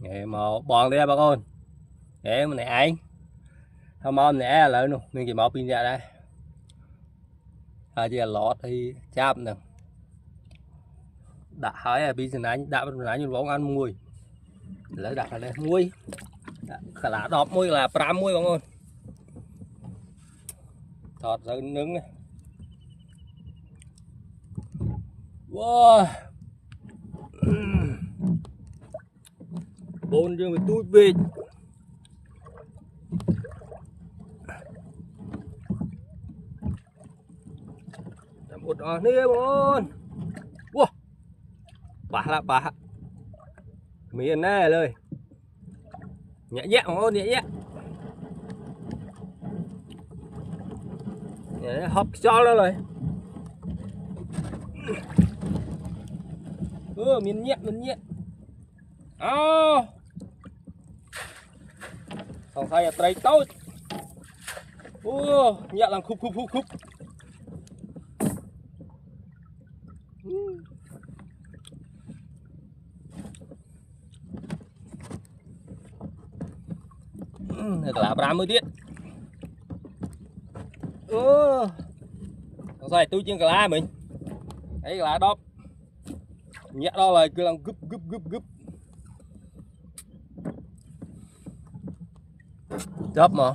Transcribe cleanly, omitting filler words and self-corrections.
Vậy mà bòn đi bà con. Vậy mà này anh. Không món này lại luôn, mình chỉ mò pin ra đây. Chỉ là lọt thì chạm nè. Đã hỏi là pin này đã như bóng ăn mùi. Lấy đặt ở đây muối. Khả lá đọp muối là pram muối bà con. Thọt ra nướng này. Wow. Bồn dương với túi vịt. Một ở đây bồn. Wow. Bà. Miền nàyเลยnhẹ nhẹ bồn nhẹ nhẹ. Hop cho nó rồi. Miền nhẹ. Không phải là trai tốt. Nhẹ làm khúc. Này là 30 tiết. Không phải tôi trên cả lá mình. Đấy là đóp. Nhẹ đó là cứ làm gấp. Chớp mà.